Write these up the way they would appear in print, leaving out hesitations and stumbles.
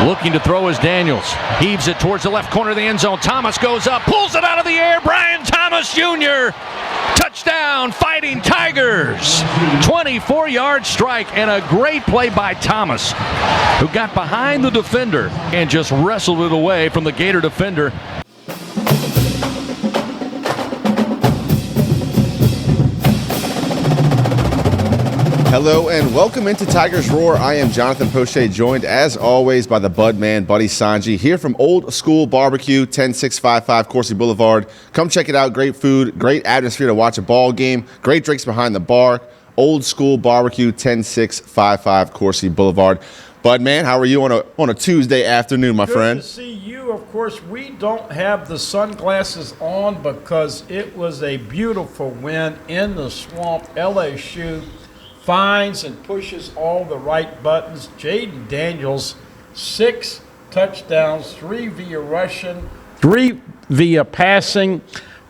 Looking to throw is Daniels. Heaves it towards the left corner of the end zone. Thomas goes up, pulls it out of the air. Brian Thomas Jr. Touchdown, Fighting Tigers. 24-yard strike and a great play by Thomas, who got behind the defender and just wrestled it away from the Gator defender. Hello and welcome into Tigers Roar. I am Jonathan Poche, joined as always by the Bud Man, Buddy Songy, here from Old School Barbecue, 10655 Coursey Boulevard. Come check it out. Great food, great atmosphere to watch a ball game, great drinks behind the bar. Old School Barbecue, 10655 Coursey Boulevard. Bud Man, how are you on a Tuesday afternoon, my friend? Good to see you. Of course, we don't have the sunglasses on because it was a beautiful win in the swamp. LSU finds and pushes all the right buttons. Jaden Daniels, 6 touchdowns, 3 via rushing, 3 via passing,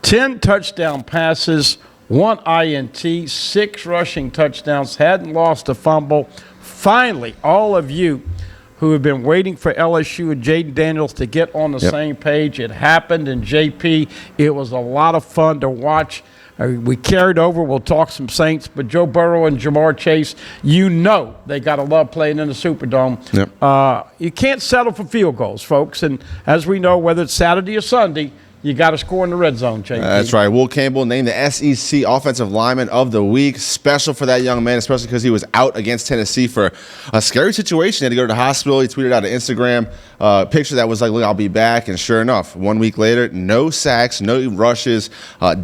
10 touchdown passes, 1 INT, 6 rushing touchdowns, hadn't lost a fumble. Finally, all of you who have been waiting for LSU and Jaden Daniels to get on the same page, it happened in JP. It was a lot of fun to watch. We carried over. We'll talk some Saints, but Joe Burrow and Jamar Chase, you know they got to love playing in the Superdome. You can't settle for field goals, folks. And as we know, whether it's Saturday or Sunday, you got to score in the red zone, JP. That's right. Will Campbell named the SEC Offensive Lineman of the Week. Special for that young man, especially because he was out against Tennessee for a scary situation. He had to go to the hospital. He tweeted out an Instagram picture that was like, look, I'll be back. And sure enough, 1 week later, no sacks, no rushes,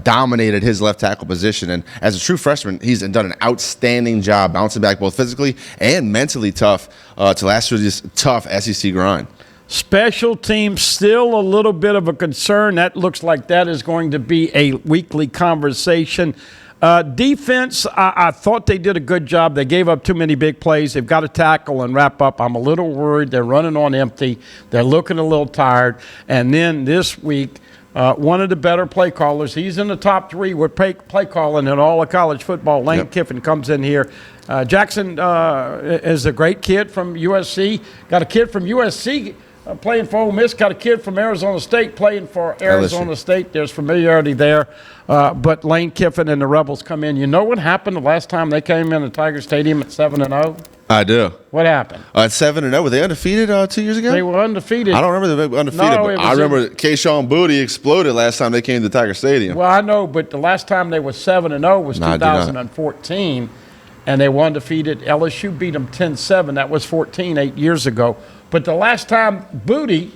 dominated his left tackle position. And as a true freshman, he's done an outstanding job bouncing back both physically and mentally tough to last through this tough SEC grind. Special teams still a little bit of a concern. That looks like that is going to be a weekly conversation. Defense, I thought they did a good job. They gave up too many big plays. They've got to tackle and wrap up. I'm a little worried. They're running on empty. They're looking a little tired. And then this week, one of the better play callers, he's in the top 3 with play calling in all of college football. Lane Kiffin comes in here. Jackson is a great kid from USC. Got a kid from USC playing for Ole Miss, got a kid from Arizona State playing for Arizona State. There's familiarity there. But Lane Kiffin and the Rebels come in. You know what happened the last time they came in at Tiger Stadium at 7-0? I do. What happened? At 7-0, were they undefeated 2 years ago? They were undefeated. I don't remember them undefeated, but I remember Keyshawn Booty exploded last time they came to Tiger Stadium. Well, I know, but the last time they were 7-0 was 2014, and they were undefeated. LSU beat them 10-7. That was 8 years ago. But the last time Booty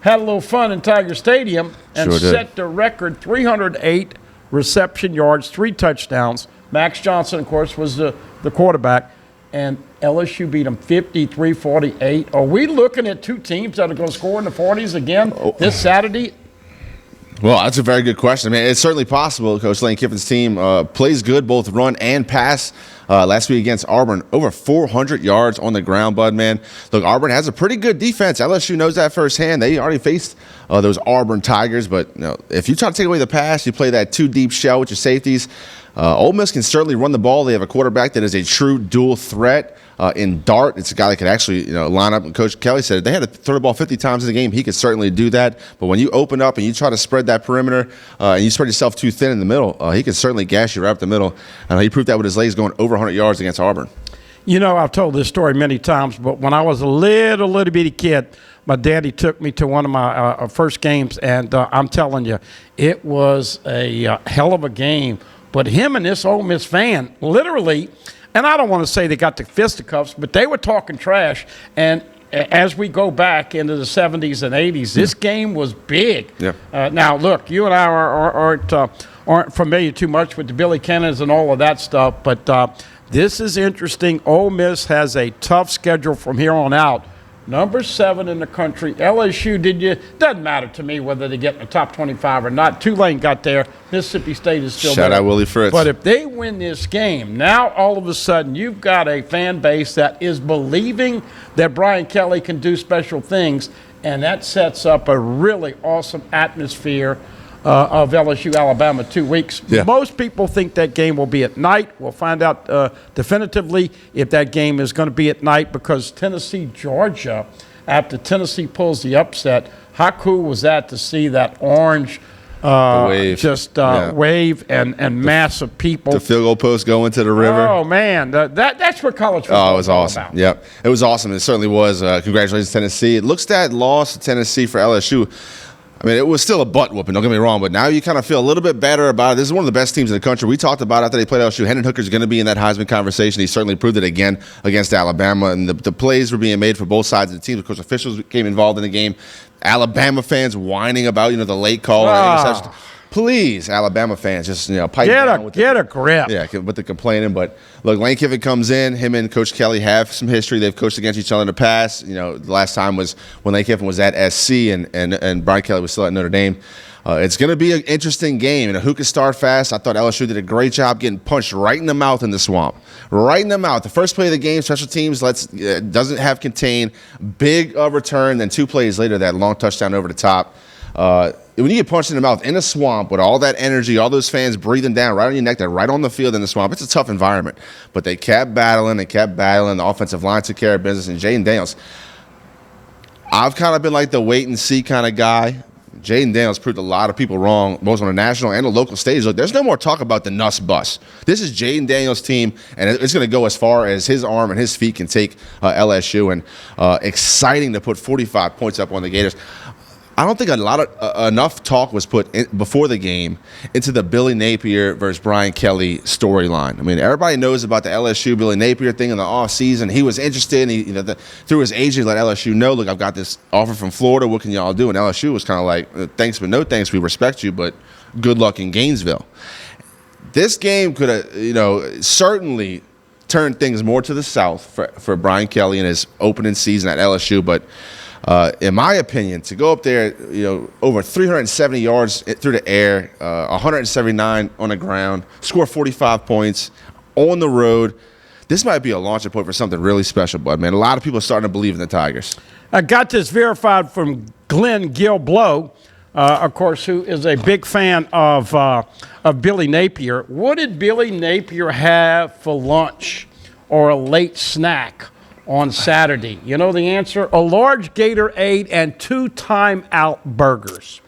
had a little fun in Tiger Stadium and set the record, 308 reception yards, 3 touchdowns. Max Johnson, of course, was the quarterback, and LSU beat them 53-48. Are we looking at 2 teams that are going to score in the 40s again this Saturday? Well, that's a very good question. I mean, it's certainly possible. Coach Lane Kiffin's team plays good, both run and pass. Last week against Auburn, over 400 yards on the ground, Bud, man. Look, Auburn has a pretty good defense. LSU knows that firsthand. They already faced those Auburn Tigers. But if you try to take away the pass, you play that 2-deep shell with your safeties. Ole Miss can certainly run the ball. They have a quarterback that is a true dual threat. In Dart, it's a guy that could actually line up. And Coach Kelly said if they had to throw the ball 50 times in the game, he could certainly do that. But when you open up and you try to spread that perimeter and you spread yourself too thin in the middle, he can certainly gas you right up the middle. And he proved that with his legs going over 100 yards against Auburn. You know, I've told this story many times, but when I was a little bitty kid, my daddy took me to one of my first games, and I'm telling you, it was a hell of a game. But him and this Ole Miss fan, literally, and I don't want to say they got the fisticuffs, but they were talking trash. And as we go back into the 70s and 80s, this game was big. Now, look, you and I aren't familiar too much with the Billy Cannons and all of that stuff, but this is interesting. Ole Miss has a tough schedule from here on out. Number 7 in the country. LSU, doesn't matter to me whether they get in the top 25 or not. Tulane got there. Mississippi State is still there. Shout out Willie Fritz. But if they win this game, now all of a sudden you've got a fan base that is believing that Brian Kelly can do special things, and that sets up a really awesome atmosphere of LSU Alabama 2 weeks. Most people think that game will be at night. We'll find out definitively if that game is going to be at night because Tennessee Georgia after Tennessee pulls the upset. How cool was that to see that orange wave. Wave and mass of people. The field goal post going to the river. Oh, man. That's what college football it was awesome. About. Yep. It was awesome. It certainly was. Congratulations, Tennessee. It looks that loss to Tennessee for LSU. I mean, it was still a butt whooping, don't get me wrong, but now you kind of feel a little bit better about it. This is one of the best teams in the country. We talked about after they played LSU. Hendon Hooker's going to be in that Heisman conversation. He certainly proved it again against Alabama, and the plays were being made for both sides of the team. Of course, officials became involved in the game. Alabama fans whining about, the late call. Please, Alabama fans, just pipe down. Get a grip. Yeah, with the complaining. But look, Lane Kiffin comes in. Him and Coach Kelly have some history. They've coached against each other in the past. The last time was when Lane Kiffin was at SC and Brian Kelly was still at Notre Dame. It's going to be an interesting game. Who can start fast? I thought LSU did a great job getting punched right in the mouth in the swamp. Right in the mouth. The first play of the game, special teams doesn't have contain. Big return. Then 2 plays later, that long touchdown over the top. When you get punched in the mouth in a swamp with all that energy, all those fans breathing down right on your neck, they're right on the field in the swamp. It's a tough environment. But they kept battling. The offensive line took care of business. And Jaden Daniels, I've kind of been like the wait-and-see kind of guy. Jaden Daniels proved a lot of people wrong, both on the national and the local stage. Look, there's no more talk about the Nuss bus. This is Jaden Daniels' team, and it's going to go as far as his arm and his feet can take LSU. And exciting to put 45 points up on the Gators. I don't think enough talk was put before the game into the Billy Napier versus Brian Kelly storyline. I mean, everybody knows about the LSU Billy Napier thing in the offseason. He was interested. Through his agent, let LSU know, look, I've got this offer from Florida. What can y'all do? And LSU was kind of like, thanks, but no thanks. We respect you, but good luck in Gainesville. This game could have, certainly turned things more to the south for Brian Kelly in his opening season at LSU, but in my opinion, to go up there, over 370 yards through the air, 179 on the ground, score 45 points on the road, this might be a launching point for something really special, bud, man. A lot of people are starting to believe in the Tigers. I got this verified from Glenn Gilblow, of course, who is a big fan of Billy Napier. What did Billy Napier have for lunch or a late snack on Saturday? You know the answer? A large Gatorade and 2 timeout burgers.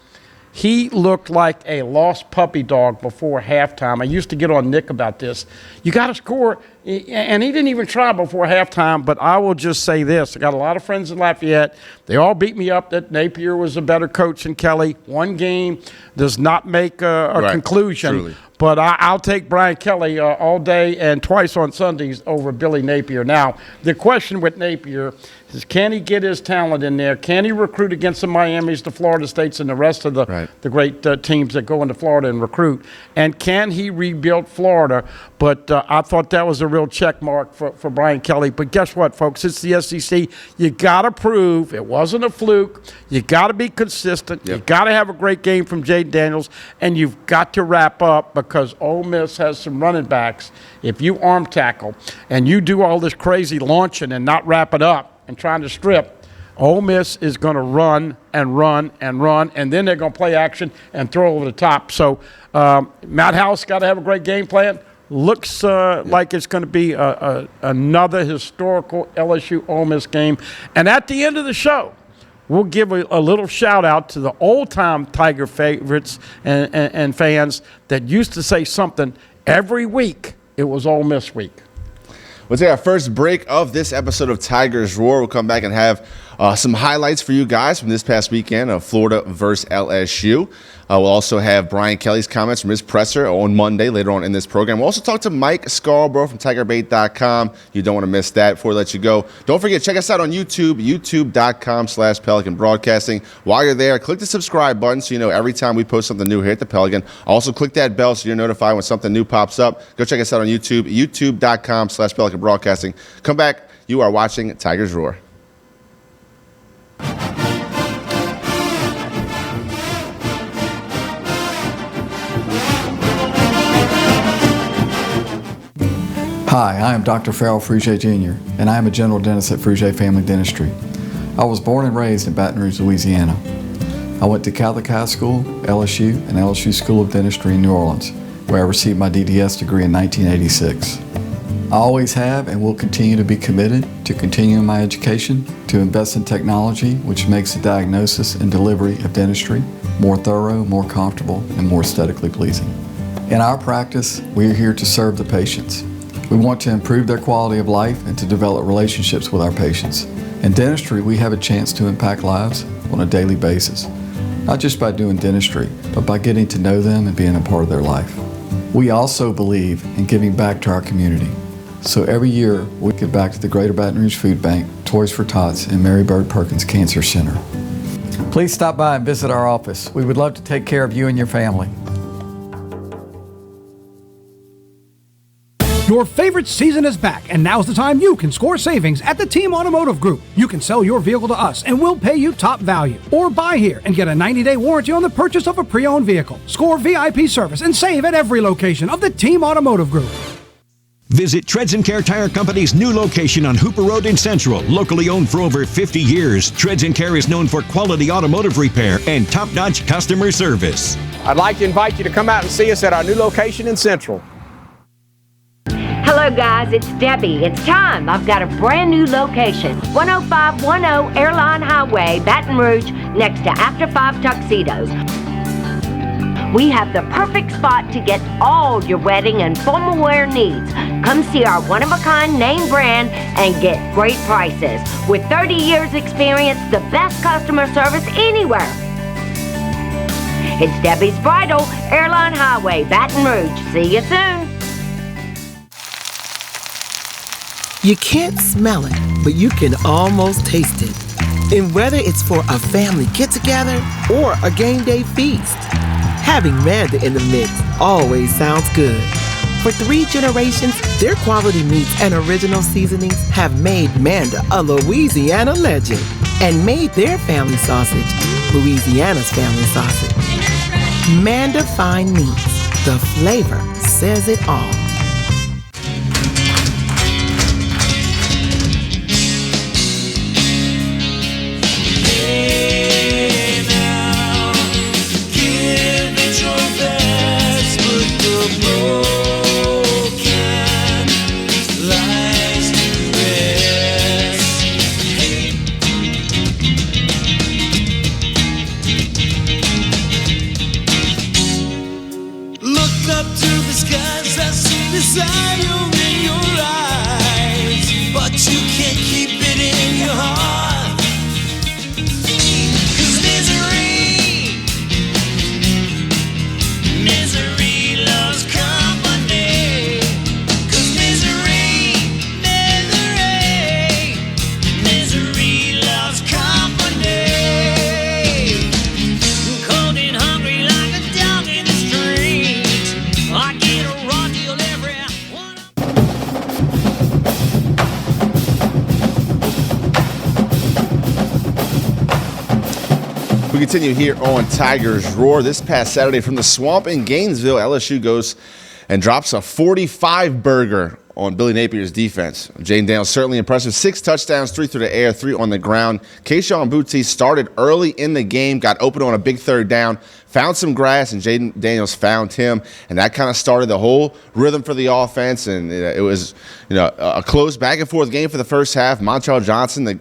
He looked like a lost puppy dog before halftime. I used to get on Nick about this. You got to score, and he didn't even try before halftime, but I will just say this. I got a lot of friends in Lafayette. They all beat me up that Napier was a better coach than Kelly. One game does not make a conclusion. Truly. But I'll take Brian Kelly all day and twice on Sundays over Billy Napier. Now, the question with Napier is, can he get his talent in there? Can he recruit against the Miamis, the Florida States, and the rest of the great teams that go into Florida and recruit? And can he rebuild Florida? But I thought that was a real check mark for Brian Kelly. But guess what, folks? It's the SEC. You got to prove it wasn't a fluke. You got to be consistent. Yep. You got to have a great game from Jaden Daniels. And you've got to wrap up because Ole Miss has some running backs. If you arm tackle and you do all this crazy launching and not wrap it up and trying to strip, Ole Miss is going to run and run and run, and then they're going to play action and throw over the top. So Matt House got to have a great game plan. Looks like it's going to be another historical LSU Ole Miss game. And at the end of the show, we'll give a little shout-out to the old-time Tiger favorites and fans that used to say something every week. It was Ole Miss week. We'll take our first break of this episode of Tigers Roar. We'll come back and have some highlights for you guys from this past weekend of Florida versus LSU. We'll also have Brian Kelly's comments from his presser on Monday later on in this program. We'll also talk to Mike Scarborough from TigerBait.com. You don't want to miss that. Before we let you go, don't forget, check us out on YouTube, youtube.com/Pelican Broadcasting. While you're there, click the subscribe button so you know every time we post something new here at the Pelican. Also, click that bell so you're notified when something new pops up. Go check us out on YouTube, youtube.com/Pelican Broadcasting. Come back. You are watching Tigers Roar. Hi, I am Dr. Farrell Frugier Jr., and I am a general dentist at Frugier Family Dentistry. I was born and raised in Baton Rouge, Louisiana. I went to Catholic High School, LSU, and LSU School of Dentistry in New Orleans, where I received my DDS degree in 1986. I always have and will continue to be committed to continuing my education, to invest in technology which makes the diagnosis and delivery of dentistry more thorough, more comfortable, and more aesthetically pleasing. In our practice, we are here to serve the patients. We want to improve their quality of life and to develop relationships with our patients. In dentistry, we have a chance to impact lives on a daily basis, not just by doing dentistry, but by getting to know them and being a part of their life. We also believe in giving back to our community. So every year, we give back to the Greater Baton Rouge Food Bank, Toys for Tots, and Mary Bird Perkins Cancer Center. Please stop by and visit our office. We would love to take care of you and your family. Your favorite season is back, and now's the time you can score savings at the Team Automotive Group. You can sell your vehicle to us, and we'll pay you top value. Or buy here and get a 90-day warranty on the purchase of a pre-owned vehicle. Score VIP service and save at every location of the Team Automotive Group. Visit Treads & Care Tire Company's new location on Hooper Road in Central. Locally owned for over 50 years, Treads & Care is known for quality automotive repair and top-notch customer service. I'd like to invite you to come out and see us at our new location in Central. Hello guys, it's Debbie. It's time. I've got a brand new location. 10510 Airline Highway, Baton Rouge, next to After 5 Tuxedos. We have the perfect spot to get all your wedding and formal wear needs. Come see our one-of-a-kind name brand and get great prices. With 30 years experience, the best customer service anywhere. It's Debbie's Bridal, Airline Highway, Baton Rouge. See you soon. You can't smell it, but you can almost taste it. And whether it's for a family get-together or a game day feast, having Manda in the mix always sounds good. For 3 generations, their quality meats and original seasonings have made Manda a Louisiana legend and made their family sausage Louisiana's family sausage. Manda Fine Meats. The flavor says it all. We continue here on Tigers Roar. This past Saturday from the Swamp in Gainesville, LSU goes and drops a 45-burger on Billy Napier's defense. Jaden Daniels certainly impressive. 6 touchdowns, 3 through the air, 3 on the ground. Kayshawn Bootsy started early in the game, got open on a big third down, found some grass, and Jaden Daniels found him, and that kind of started the whole rhythm for the offense. And it was, a close back and forth game for the first half. Montrell Johnson, the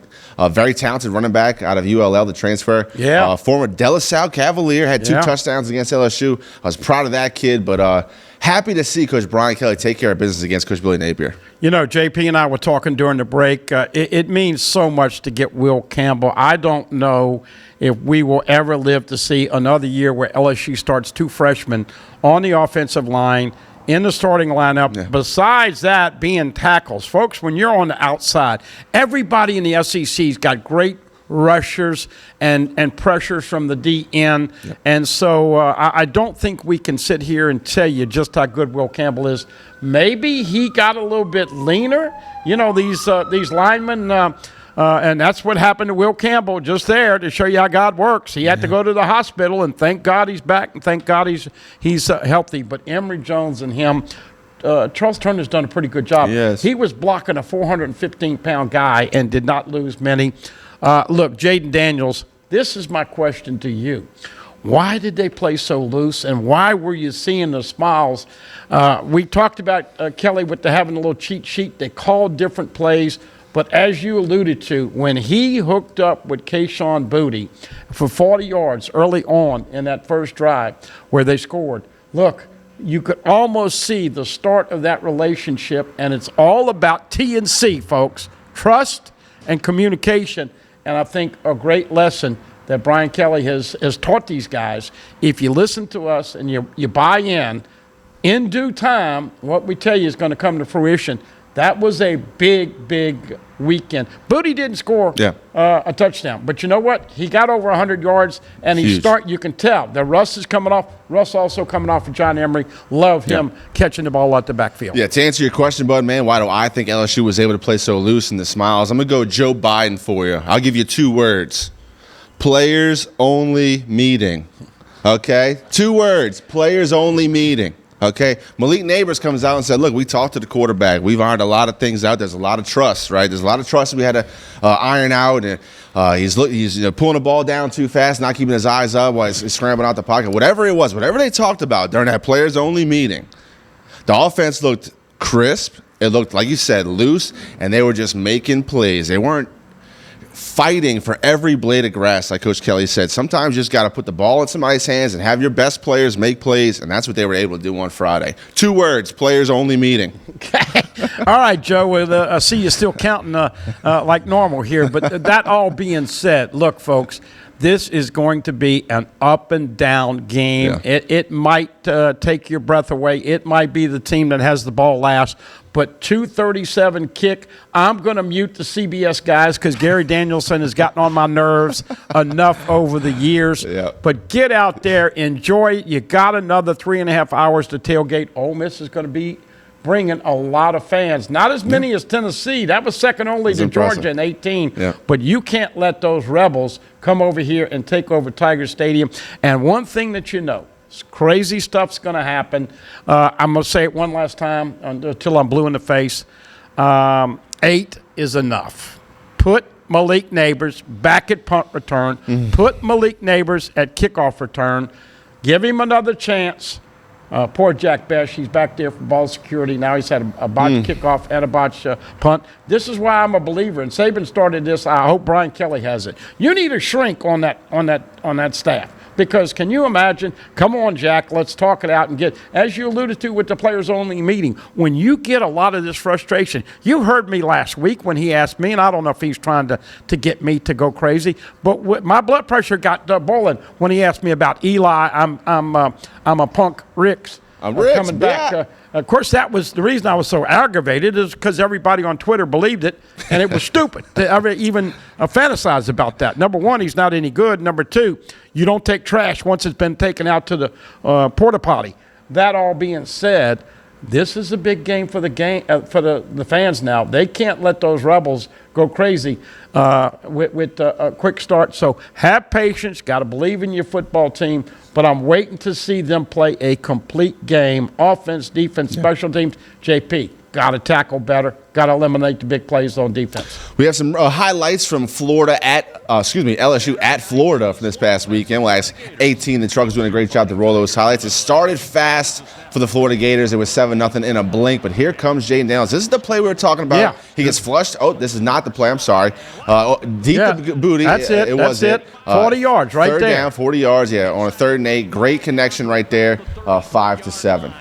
very talented running back out of ULL, the transfer. Yeah. Former De La Salle Cavalier, had 2 touchdowns against LSU. I was proud of that kid, but happy to see Coach Brian Kelly take care of business against Coach Billy Napier. JP and I were talking during the break. It means so much to get Will Campbell. I don't know if we will ever live to see another year where LSU starts 2 freshmen on the offensive line in the starting lineup. Yeah. Besides that, being tackles. Folks, when you're on the outside, everybody in the SEC's got great rushers and pressures from the DN. Yep. And so I don't think we can sit here and tell you just how good Will Campbell is. Maybe he got a little bit leaner. These linemen, and that's what happened to Will Campbell, just there to show you how God works. He had to go to the hospital, and thank God he's back, and thank God he's healthy. But Emory Jones and him, Charles Turner's done a pretty good job. Yes. He was blocking a 415-pound guy and did not lose many. Look, Jaden Daniels, this is my question to you. Why did they play so loose, and why were you seeing the smiles? We talked about Kelly with having a little cheat sheet. They called different plays, but as you alluded to, when he hooked up with Kayshon Boutte for 40 yards early on in that first drive where they scored, look, you could almost see the start of that relationship, and it's all about T&C, folks, trust and communication, and I think a great lesson that Brian Kelly has taught these guys. If you listen to us and you buy in due time, what we tell you is going to come to fruition. That was a big, big weekend. Boutte didn't score a touchdown, but you know what? He got over 100 yards, and you can tell that Russ is coming off. Russ also coming off of John Emery. Love him catching the ball out the backfield. Yeah, to answer your question, Bud, man, why do I think LSU was able to play so loose in the smiles? I'm going to go Joe Biden for you. I'll give you 2 words. Players only meeting. Okay? 2 words. Players only meeting. Okay? Malik Neighbors comes out and said, look, we talked to the quarterback. We've ironed a lot of things out. There's a lot of trust, right? There's a lot of trust we had to iron out. And he's pulling the ball down too fast, not keeping his eyes up while he's scrambling out the pocket. Whatever it was, whatever they talked about during that players only meeting, the offense looked crisp. It looked, like you said, loose, and they were just making plays. They weren't fighting for every blade of grass, like Coach Kelly said. Sometimes you just got to put the ball in somebody's hands and have your best players make plays, and that's what they were able to do on Friday. 2 words, players only meeting. Okay. All right, Joe, I see you still counting like normal here, but that all being said, look, folks, this is going to be an up-and-down game. Yeah. It might take your breath away. It might be the team that has the ball last. But 2:37 kick, I'm going to mute the CBS guys because Gary Danielson has gotten on my nerves enough over the years. Yeah. But get out there, enjoy it. You got another 3.5 hours to tailgate. Ole Miss is going to be bringing a lot of fans. Not as many as Tennessee. That was second only to Georgia in 18. Yeah. But you can't let those Rebels come over here and take over Tiger Stadium. And one thing that you know, crazy stuff's going to happen. I'm going to say it one last time until I'm blue in the face. 8 is enough. Put Malik Neighbors back at punt return. Put Malik Neighbors at kickoff return. Give him another chance. Poor Jack Besh, he's back there for ball security. Now he's had a botched kickoff and a botched punt. This is why I'm a believer. And Saban started this. I hope Brian Kelly has it. You need a shrink on that staff. Because can you imagine, come on, Jack, let's talk it out and get, as you alluded to with the players-only meeting, when you get a lot of this frustration, you heard me last week when he asked me, and I don't know if he's trying to get me to go crazy, but my blood pressure got boiling when he asked me about Eli. I'm a punk Ricks. Coming back. Of course, that was the reason I was so aggravated is because everybody on Twitter believed it, and it was stupid to ever even fantasize about that. Number one, he's not any good. Number two, you don't take trash once it's been taken out to the porta potty. That all being said, this is a big game for the fans now. They can't let those Rebels go crazy with a quick start. So have patience. Got to believe in your football team. But I'm waiting to see them play a complete game, offense, defense, special teams. JP, got to tackle better. Got to eliminate the big plays on defense. We have some highlights from LSU at Florida from this past weekend. Last 18, the Truckers doing a great job to roll those highlights. It started fast for the Florida Gators. It was 7-0 in a blink, but here comes Jaden Daniels. This is the play we were talking about. Yeah. He gets flushed. Oh, this is not the play. I'm sorry. Deep booty. That's it. That's it. 40 yards right third there. Third down, 40 yards, on a 3rd and 8. Great connection right there, 5-7.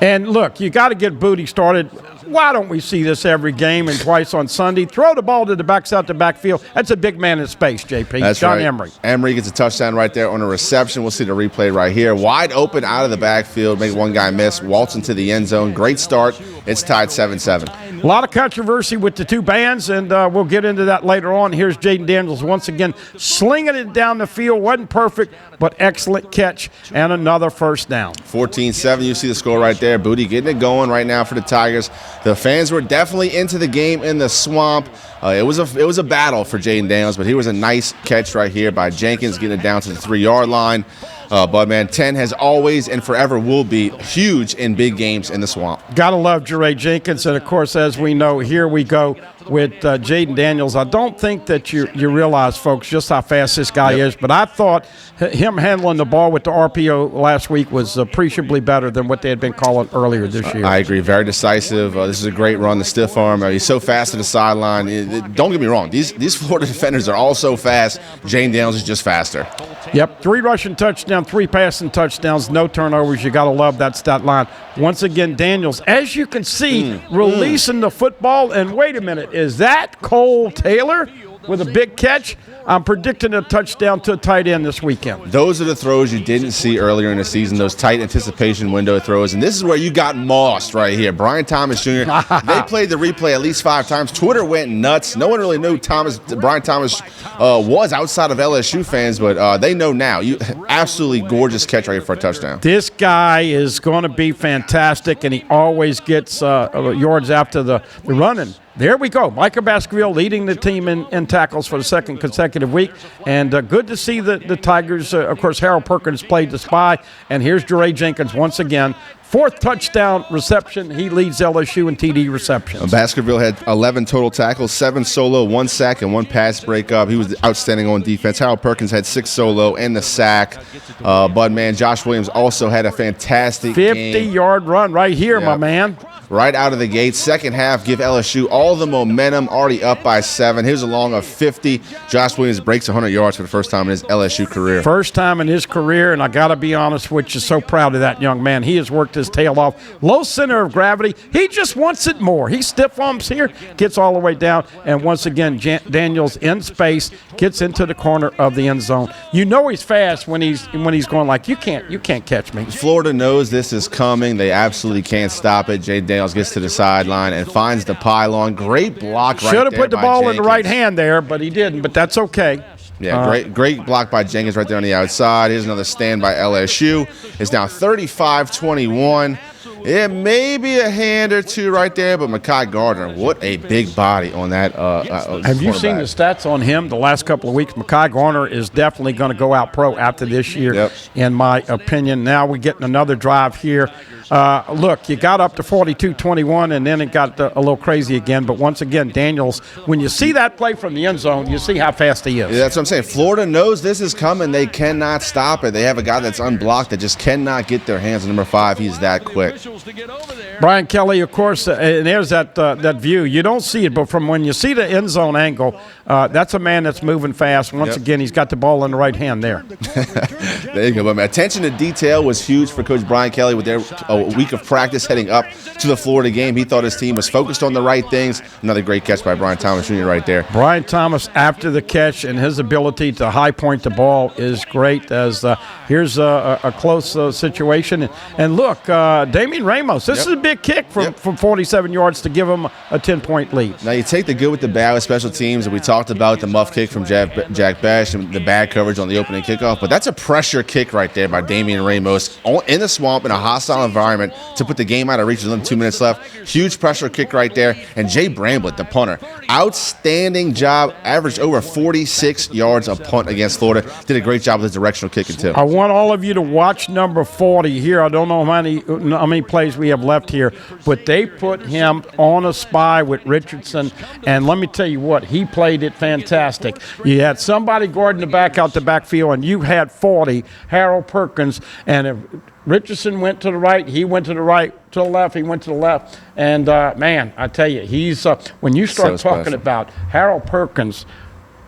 And look, you got to get Booty started. Why don't we see this every game and twice on Sunday? Throw the ball to the backfield. That's a big man in space, JP. That's John right. Emery. Emery gets a touchdown right there on a reception. We'll see the replay right here. Wide open out of the backfield. Make one guy miss. Waltz into the end zone. Great start. It's tied 7-7. A lot of controversy with the two bands, and we'll get into that later on. Here's Jaden Daniels once again slinging it down the field. Wasn't perfect, but excellent catch and another first down. 14-7. You see the score right there. Booty getting it going right now for the Tigers. The fans were definitely into the game in the swamp. It was a battle for Jaden Daniels, but here was a nice catch right here by Jenkins getting it down to the 3-yard line. But, man, 10 has always and forever will be huge in big games in the swamp. Got to love Jeray Jenkins. And, of course, as we know, here we go. with Jaden Daniels. I don't think that you realize, folks, just how fast this guy is. But I thought him handling the ball with the RPO last week was appreciably better than what they had been calling earlier this year. I agree. Very decisive. This is a great run, the stiff arm. He's so fast to the sideline. Don't get me wrong. These Florida defenders are all so fast. Jaden Daniels is just faster. Yep, 3 rushing touchdowns, 3 passing touchdowns, no turnovers. You got to love that stat line. Once again, Daniels, as you can see, releasing the football. And wait a minute, is that Cole Taylor with a big catch? I'm predicting a touchdown to a tight end this weekend. Those are the throws you didn't see earlier in the season, those tight anticipation window throws. And this is where you got mossed right here. Brian Thomas Jr., they played the replay at least 5 times. Twitter went nuts. No one really knew Brian Thomas was outside of LSU fans, but they know now. Absolutely gorgeous catch right here for a touchdown. This guy is going to be fantastic, and he always gets yards after the running. There we go. Micah Baskerville leading the team in tackles for the second consecutive week. And good to see the Tigers. Of course, Harold Perkins played the spy. And here's Jeray Jenkins once again. 4th touchdown reception. He leads LSU in TD receptions. Baskerville had 11 total tackles, 7 solo, 1 sack, and 1 pass breakup. He was outstanding on defense. Harold Perkins had 6 solo and the sack. But, man, Josh Williams also had a fantastic 50-yard run right here, my man. Right out of the gate. Second half, give LSU all the momentum, already up by 7. Here's a long of 50. Josh Williams breaks 100 yards for the first time in his LSU career. First time in his career, and I got to be honest with you, so proud of that young man. He has worked his tail off. Low center of gravity. He just wants it more. He stiff arms here, gets all the way down, and once again, Daniels in space, gets into the corner of the end zone. You know he's fast when he's going like, you can't catch me. Florida knows this is coming. They absolutely can't stop it. Jaden Daniels gets to the sideline and finds the pylon. Great block right there. Should have put the ball Jenkins in the right hand there, but he didn't, but that's okay. Yeah, great block by Jenkins right there on the outside. Here's another stand by LSU. It's now 35-21. It may be a hand or two right there, but Mekhi Gardner, what a big body on that. Have you seen the stats on him the last couple of weeks? Mekhi Gardner is definitely going to go out pro after this year, in my opinion. Now we're getting another drive here. Look, you got up to 42-21, and then it got a little crazy again. But once again, Daniels, when you see that play from the end zone, you see how fast he is. Yeah, that's what I'm saying. Florida knows this is coming. They cannot stop it. They have a guy that's unblocked that just cannot get their hands on number 5. He's that quick. Brian Kelly, of course, and there's that view. You don't see it, but from when you see the end zone angle, that's a man that's moving fast. Once again, he's got the ball in the right hand there. There you go. But attention to detail was huge for Coach Brian Kelly with their week of practice heading up to the Florida game. He thought his team was focused on the right things. Another great catch by Brian Thomas Jr. right there. Brian Thomas, after the catch, and his ability to high point the ball is great. As here's a close situation. And look, Damian Ramos, this is a big kick from 47 yards to give him a 10-point lead. Now, you take the good with the bad with special teams, and we talked about the muff kick from Jack Bash and the bad coverage on the opening kickoff, but that's a pressure kick right there by Damian Ramos in the swamp in a hostile environment to put the game out of reach with only 2 minutes left. Huge pressure kick right there. And Jay Bramblett, the punter, outstanding job, averaged over 46 yards a punt against Florida. Did a great job with his directional kicking, too. I want all of you to watch number 40 here. I don't know how many plays we have left here, but they put him on a spy with Richardson, and let me tell you what, he played it fantastic. You had somebody guarding the back out the backfield, and you had 40, Harold Perkins, and if Richardson went to the right, he went to the right, to the left, he went to the left, and man, I tell you, he's when you start talking about Harold Perkins,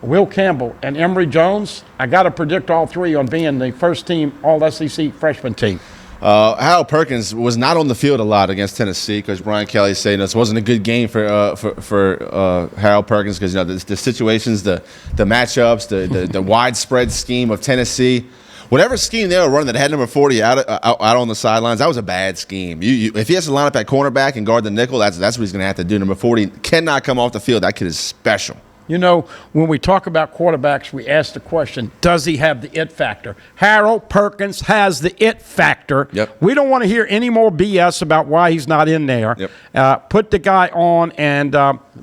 Will Campbell, and Emory Jones, I got to predict all three on being the first team All-SEC freshman team. Harold Perkins was not on the field a lot against Tennessee because Brian Kelly saying this wasn't a good game for Harold Perkins because the situations, the matchups, the widespread scheme of Tennessee. Whatever scheme they were running that had number 40 out on the sidelines, that was a bad scheme. If he has to line up at cornerback and guard the nickel, that's what he's going to have to do. Number 40 cannot come off the field. That kid is special. You know, when we talk about quarterbacks, we ask the question, does he have the it factor? Harold Perkins has the it factor. Yep. We don't want to hear any more BS about why he's not in there. Yep. Put the guy on, and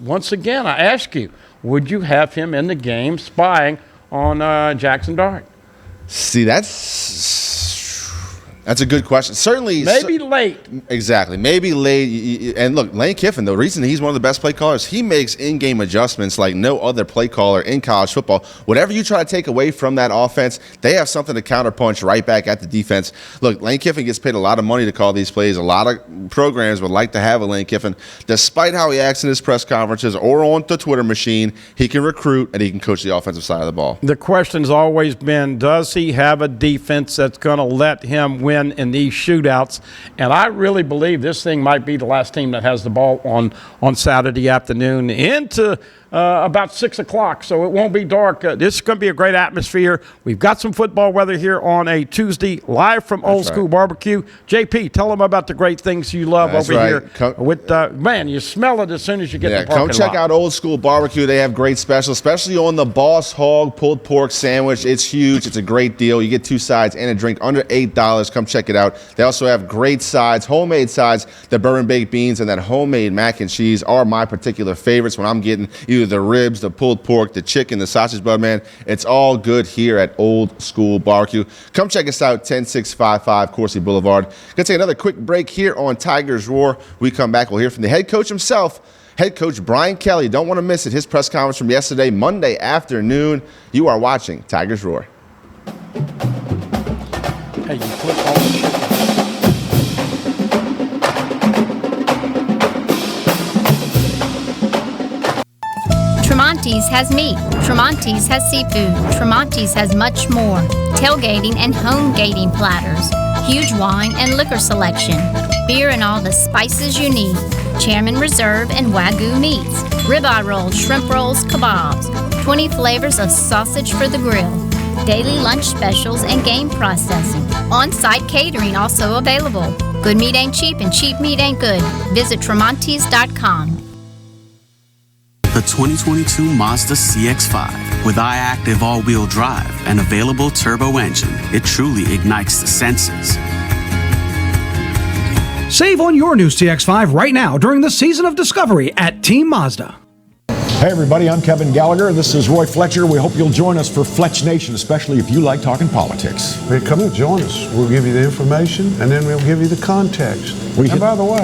once again, I ask you, would you have him in the game spying on Jackson Dart? See, that's That's a good question. Certainly. Maybe late. Exactly. Maybe late. And look, Lane Kiffin, the reason he's one of the best play callers, he makes in-game adjustments like no other play caller in college football. Whatever you try to take away from that offense, they have something to counterpunch right back at the defense. Look, Lane Kiffin gets paid a lot of money to call these plays. A lot of programs would like to have a Lane Kiffin. Despite how he acts in his press conferences or on the Twitter machine, he can recruit and he can coach the offensive side of the ball. The question's always been, does he have a defense that's going to let him win in these shootouts? And I really believe this thing might be the last team that has the ball on Saturday afternoon into about 6 o'clock, so it won't be dark. This is going to be a great atmosphere. We've got some football weather here on a Tuesday, live from Old School Barbecue. JP, tell them about the great things you love over here. Man, you smell it as soon as you get to the parking lot. Come check out Old School Barbecue. They have great specials, especially on the Boss Hog pulled pork sandwich. It's huge. It's a great deal. You get 2 sides and a drink under $8. Come check it out. They also have great sides, homemade sides. The bourbon baked beans and that homemade mac and cheese are my particular favorites when I'm getting either the ribs, the pulled pork, the chicken, the sausage bud, man. It's all good here at Old School Barbecue. Come check us out, 10655 Coursey Boulevard. Gonna take another quick break here on Tigers Roar. We come back, we'll hear from the head coach himself, head coach Brian Kelly. Don't want to miss it. His press conference from yesterday, Monday afternoon. You are watching Tigers Roar. Hey, you click all the shit. Tremonti's has meat. Tremonti's has seafood. Tremonti's has much more. Tailgating and home gating platters. Huge wine and liquor selection. Beer and all the spices you need. Chairman Reserve and Wagyu meats. Ribeye rolls, shrimp rolls, kebabs. 20 flavors of sausage for the grill. Daily lunch specials and game processing. On-site catering also available. Good meat ain't cheap and cheap meat ain't good. Visit Tremonti's.com. The 2022 Mazda CX-5 with iActive all-wheel drive and available turbo engine. It truly ignites the senses. Save on your new CX-5 right now during the season of discovery at Team Mazda. Hey everybody, I'm Kevin Gallagher. This is Roy Fletcher. We hope you'll join us for Fletch Nation, especially if you like talking politics. Hey, come and join us. We'll give you the information and then we'll give you the context. And by the way,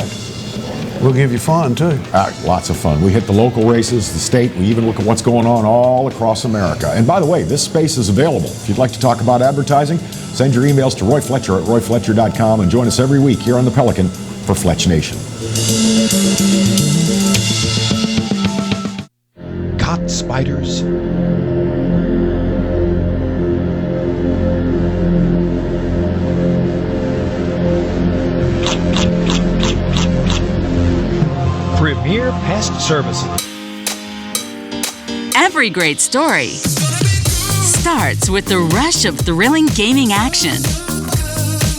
we'll give you fun too. Lots of fun. We hit the local races, the state. We even look at what's going on all across America. And by the way, this space is available. If you'd like to talk about advertising, send your emails to Roy Fletcher at royfletcher.com and join us every week here on the Pelican for Fletch Nation. Caught spiders? Premier Pest Services. Every great story starts with the rush of thrilling gaming action.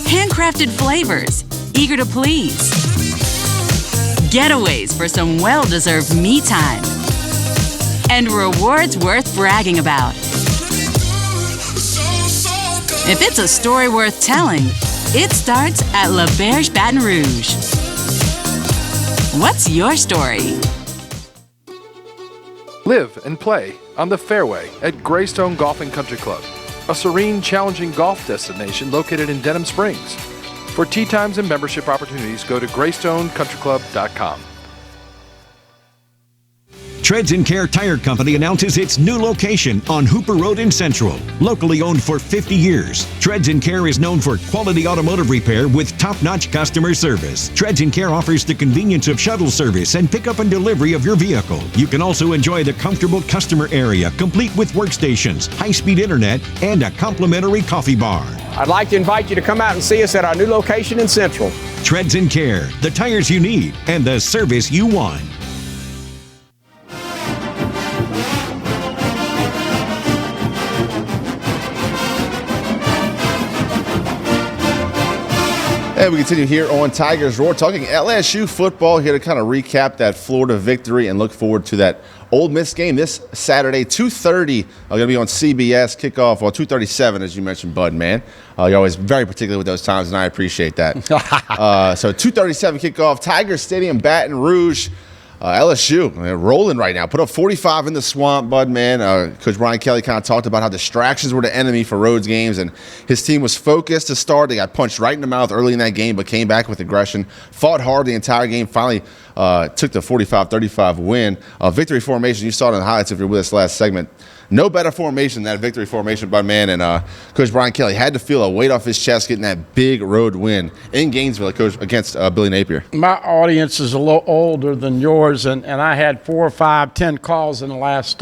Handcrafted flavors, eager to please. Getaways for some well-deserved me time. And rewards worth bragging about. If it's a story worth telling, it starts at La Berge Baton Rouge. What's your story? Live and play on the fairway at Greystone Golf and Country Club, a serene, challenging golf destination located in Denham Springs. For tee times and membership opportunities, go to greystonecountryclub.com. Treads & Care Tire Company announces its new location on Hooper Road in Central. Locally owned for 50 years, Treads & Care is known for quality automotive repair with top-notch customer service. Treads & Care offers the convenience of shuttle service and pickup and delivery of your vehicle. You can also enjoy the comfortable customer area, complete with workstations, high-speed internet, and a complimentary coffee bar. I'd like to invite you to come out and see us at our new location in Central. Treads & Care, the tires you need and the service you want. And we continue here on Tigers Roar, talking LSU football here to kind of recap that Florida victory and look forward to that Ole Miss game this Saturday, 2:30. Going to be on CBS, kickoff, 2:37, as you mentioned, Bud, man. You're always very particular with those times, and I appreciate that. So 2:37 kickoff, Tiger Stadium, Baton Rouge. LSU, rolling right now. Put up 45 in the Swamp, Bud, man. Coach Brian Kelly kind of talked about how distractions were the enemy for Rhodes games, and his team was focused to start. They got punched right in the mouth early in that game, but came back with aggression, fought hard the entire game, finally took the 45-35 win. Victory formation, you saw it in the highlights if you're with us last segment. No better formation than that victory formation, Bud, man. And Coach Brian Kelly had to feel a weight off his chest getting that big road win in Gainesville against Billy Napier. My audience is a little older than yours, and I had 4 or 5, 10 calls in the last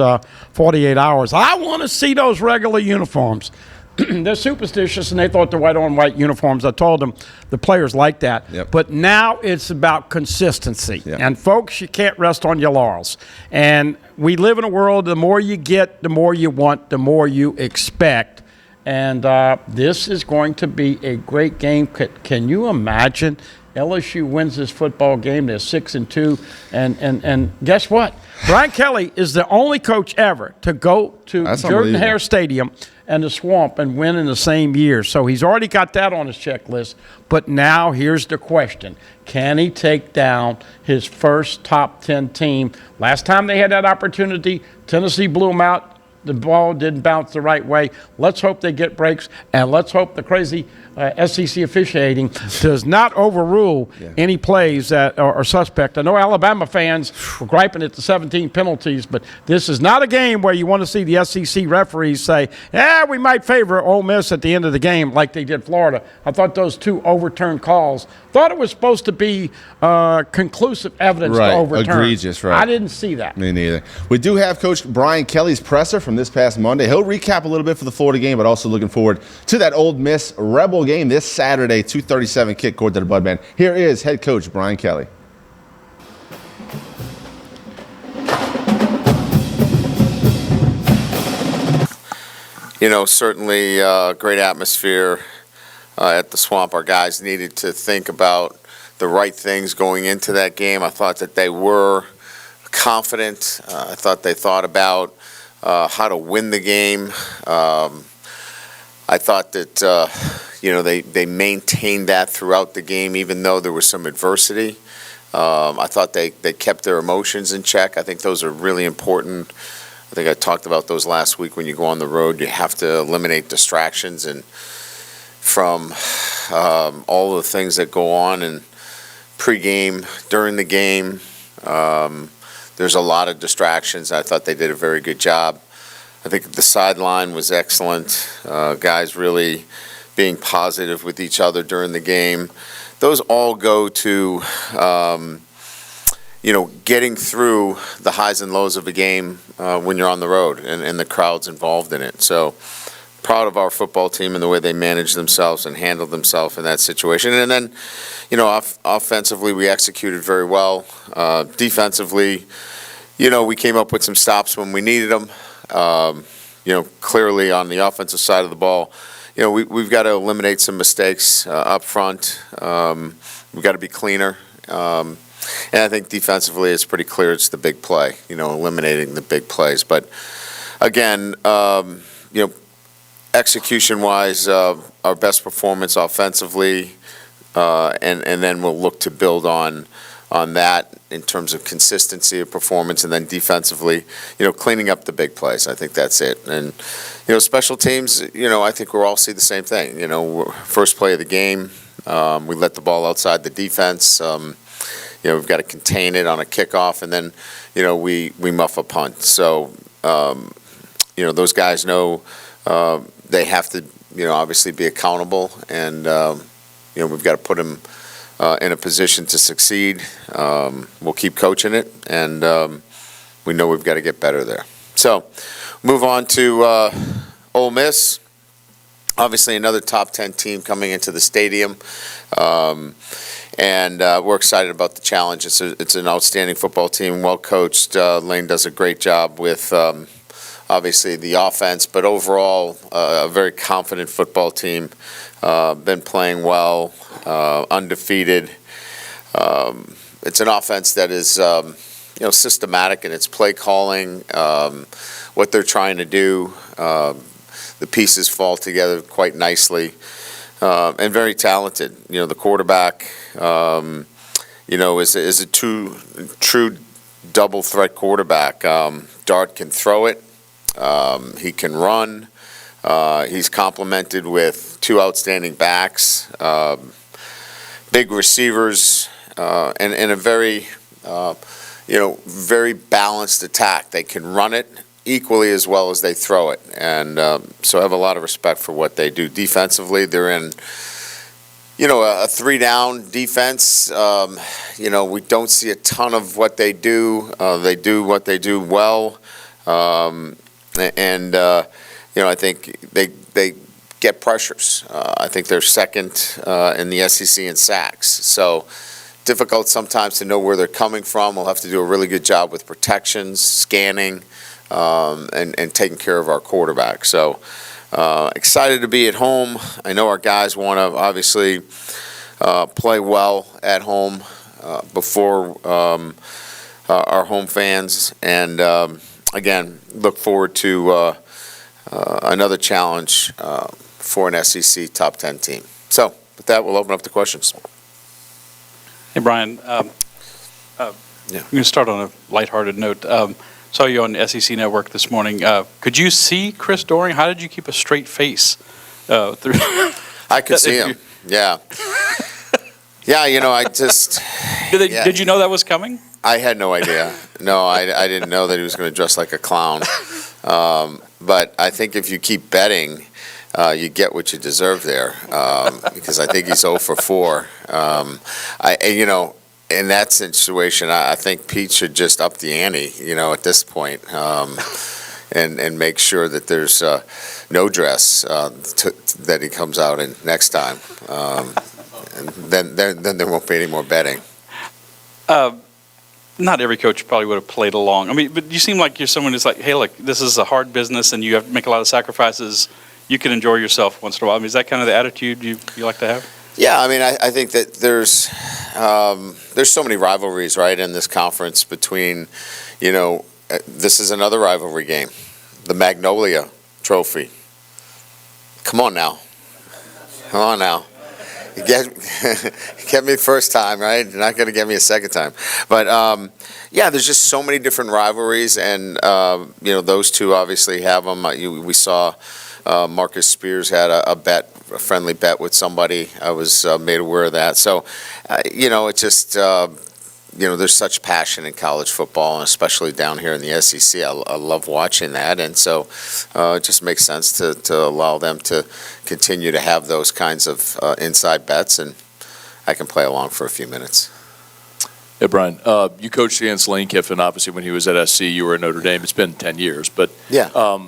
48 hours. I want to see those regular uniforms. They're superstitious, and they thought the white-on-white uniforms. I told them the players like that. Yep. But now it's about consistency. Yep. And, folks, you can't rest on your laurels. And we live in a world, the more you get, the more you want, the more you expect. And this is going to be a great game. Can you imagine LSU wins this football game? They're 6-2. And guess what? Brian Kelly is the only coach ever to go to Jordan-Hare Stadium and the Swamp and win in the same year. So he's already got that on his checklist. But now here's the question. Can he take down his first top 10 team? Last time they had that opportunity, Tennessee blew them out. The ball didn't bounce the right way. Let's hope they get breaks, and let's hope the crazy SEC officiating does not overrule any plays that are suspect. I know Alabama fans were griping at the 17 penalties, but this is not a game where you want to see the SEC referees say, we might favor Ole Miss at the end of the game like they did Florida. I thought those 2 overturned calls, thought it was supposed to be conclusive evidence to overturn. Egregious, right. I didn't see that. Me neither. We do have Coach Brian Kelly's presser from this past Monday. He'll recap a little bit for the Florida game, but also looking forward to that Ole Miss Rebel game this Saturday, 2:37 kick court to the Budman. Here is head coach Brian Kelly. Certainly great atmosphere at the Swamp. Our guys needed to think about the right things going into that game. I thought that they were confident. I thought they thought about how to win the game. I thought that, they maintained that throughout the game, even though there was some adversity. I thought they kept their emotions in check. I think those are really important. I think I talked about those last week. When you go on the road, you have to eliminate distractions and from all the things that go on in pregame, during the game. There's a lot of distractions. I thought they did a very good job. I think the sideline was excellent. Guys really being positive with each other during the game. Those all go to, getting through the highs and lows of a game when you're on the road and the crowd's involved in it. So proud of our football team and the way they managed themselves and handled themselves in that situation. And then, offensively, we executed very well. Defensively, we came up with some stops when we needed them. Clearly on the offensive side of the ball, we've got to eliminate some mistakes up front. We've got to be cleaner. And I think defensively it's pretty clear it's the big play, eliminating the big plays. But again, execution-wise, our best performance offensively, and then we'll look to build on that in terms of consistency of performance, and then defensively, cleaning up the big plays. I think that's it. And, special teams, I think we'll all see the same thing. First play of the game, we let the ball outside the defense. We've got to contain it on a kickoff, and then, we muff a punt. So, those guys know they have to, obviously be accountable, and, we've got to put them in a position to succeed. We'll keep coaching it, and we know we've got to get better there. So, move on to Ole Miss. Obviously, another top 10 team coming into the stadium, and we're excited about the challenge. It's an outstanding football team, well coached. Lane does a great job with obviously the offense, but overall a very confident football team. Been playing well, undefeated. It's an offense that is systematic in its play calling, what they're trying to do. The pieces fall together quite nicely, and very talented. The quarterback, is a true double threat quarterback. Dart can throw it. He can run. He's complemented with two outstanding backs, big receivers, and a very, very balanced attack. They can run it equally as well as they throw it. And so I have a lot of respect for what they do. Defensively, they're in, a three-down defense. We don't see a ton of what they do. They do what they do well. I think they get pressures. I think they're second in the SEC in sacks. So difficult sometimes to know where they're coming from. We'll have to do a really good job with protections, scanning, and taking care of our quarterback. So excited to be at home. I know our guys want to obviously play well at home before our home fans. And again, look forward to another challenge for an SEC top 10 team. So with that, we'll open up the questions. Hey, Brian. We're going to start on a lighthearted note. Saw you on the SEC Network this morning. Could you see Chris Doering? How did you keep a straight face through? I could see him. Yeah. Yeah, I just... Did you know that was coming? I had no idea. No, I didn't know that he was going to dress like a clown. But I think if you keep betting, you get what you deserve there, because I think he's 0 for 4. In that situation, I think Pete should just up the ante, at this point, and make sure that there's no dress that he comes out in next time. And then there won't be any more betting. Not every coach probably would have played along. I mean, but you seem like you're someone who's like, hey, look, this is a hard business and you have to make a lot of sacrifices. You can enjoy yourself once in a while. I mean, is that kind of the attitude you like to have? Yeah, I mean, I think that there's so many rivalries, right, in this conference between, this is another rivalry game, the Magnolia Trophy. Come on now. You get me first time, right? You're not going to get me a second time. But, there's just so many different rivalries, and, those two obviously have them. We saw Marcus Spears had a friendly bet with somebody. I was made aware of that. So, it's just, there's such passion in college football, and especially down here in the SEC. I love watching that, and so it just makes sense to allow them to continue to have those kinds of inside bets, and I can play along for a few minutes. Hey, Brian, you coached against Lane Kiffin, obviously, when he was at SC. You were at Notre Dame. It's been 10 years. But yeah.